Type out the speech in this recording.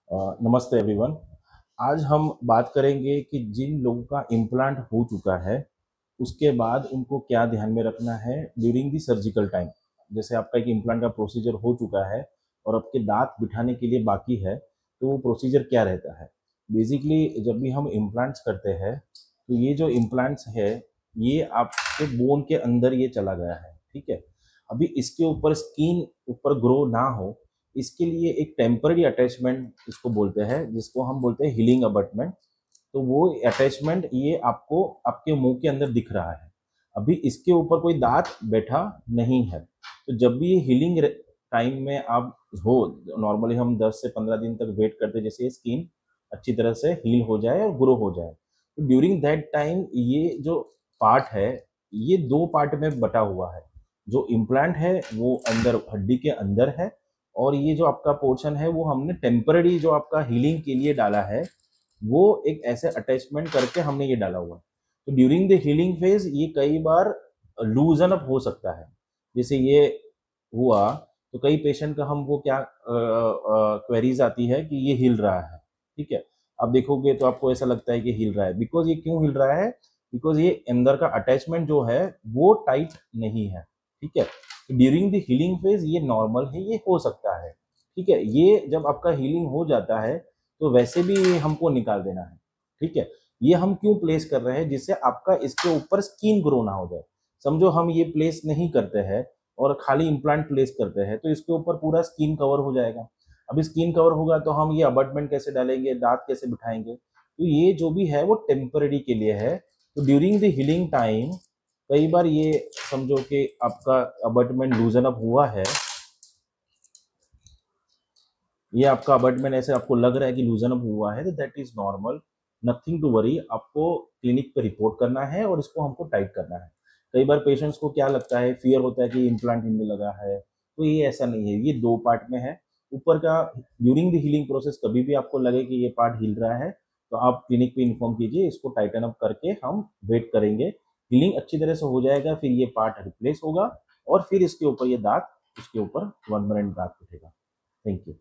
नमस्ते एवरीवन। आज हम बात करेंगे कि जिन लोगों का इम्प्लांट हो चुका है उसके बाद उनको क्या ध्यान में रखना है ड्यूरिंग दी सर्जिकल टाइम। जैसे आपका एक इम्प्लांट का प्रोसीजर हो चुका है और आपके दांत बिठाने के लिए बाकी है, तो वो प्रोसीजर क्या रहता है। बेसिकली जब भी हम इम्प्लांट्स करते हैं तो ये जो इम्प्लांट्स है ये आपके बोन के अंदर ये चला गया है, ठीक है। अभी इसके ऊपर स्किन ऊपर ग्रो ना हो, इसके लिए एक टेम्पररी अटैचमेंट इसको बोलते हैं, जिसको हम बोलते हैं हीलिंग अबटमेंट। तो वो अटैचमेंट ये आपको आपके मुंह के अंदर दिख रहा है। अभी इसके ऊपर कोई दांत बैठा नहीं है। तो जब भी ये हीलिंग टाइम में आप हो, नॉर्मली हम 10 से 15 दिन तक वेट करते हैं जैसे स्किन अच्छी तरह से हील हो जाए और ग्रो हो जाए। तो ड्यूरिंग दैट टाइम ये जो पार्ट है ये दो पार्ट में बटा हुआ है। जो इम्प्लांट है वो अंदर हड्डी के अंदर है, और ये जो आपका पोर्शन है वो हमने टेम्पररी जो आपका हीलिंग के लिए डाला है, वो एक ऐसे अटैचमेंट करके हमने ये डाला हुआ है। तो ड्यूरिंग द हीलिंग फेज ये कई बार लूजन अप हो सकता है। जैसे ये हुआ तो कई पेशेंट का हमको क्या क्वेरीज आती है कि ये हिल रहा है, ठीक है। आप देखोगे तो आपको ऐसा लगता है कि हिल रहा है। बिकॉज ये क्यों हिल रहा है? बिकॉज ये अंदर का अटैचमेंट जो है वो टाइट नहीं है, ठीक है। ड्यूरिंग द हीलिंग फेज ये नॉर्मल है, ये हो सकता है, ठीक है। ये जब आपका हीलिंग हो जाता है तो वैसे भी हमको निकाल देना है, ठीक है। ये हम क्यों प्लेस कर रहे हैं? जिससे आपका इसके ऊपर स्किन ग्रो ना हो जाए। समझो हम ये प्लेस नहीं करते हैं और खाली इम्प्लांट प्लेस करते हैं तो इसके ऊपर पूरा स्किन कवर हो जाएगा। अभी स्किन कवर होगा तो हम ये अबटमेंट कैसे डालेंगे, दांत कैसे बिठाएंगे? तो ये जो भी है वो टेम्पररी के लिए है। तो ड्यूरिंग द हीलिंग टाइम कई बार ये समझो कि आपका अबटमेंट लूजन अप हुआ है, ये आपका अबटमेंट ऐसे आपको लग रहा है कि लूजन अप हुआ है, तो that is normal, nothing to worry. आपको क्लिनिक पे रिपोर्ट करना है और इसको हमको टाइट करना है। कई बार पेशेंट्स को क्या लगता है, फियर होता है कि इम्प्लांट हिलने लगा है, तो ये ऐसा नहीं है, ये दो पार्ट में है। ऊपर का ड्यूरिंग द हीलिंग प्रोसेस कभी भी आपको लगे कि ये पार्ट हिल रहा है तो आप क्लिनिक पे इन्फॉर्म कीजिए, इसको टाइटन अप करके हम वेट करेंगे। हीलिंग अच्छी तरह से हो जाएगा, फिर ये पार्ट रिप्लेस होगा और फिर इसके ऊपर ये दांत, उसके ऊपर 1 मिनट दांत उठेगा। Thank you.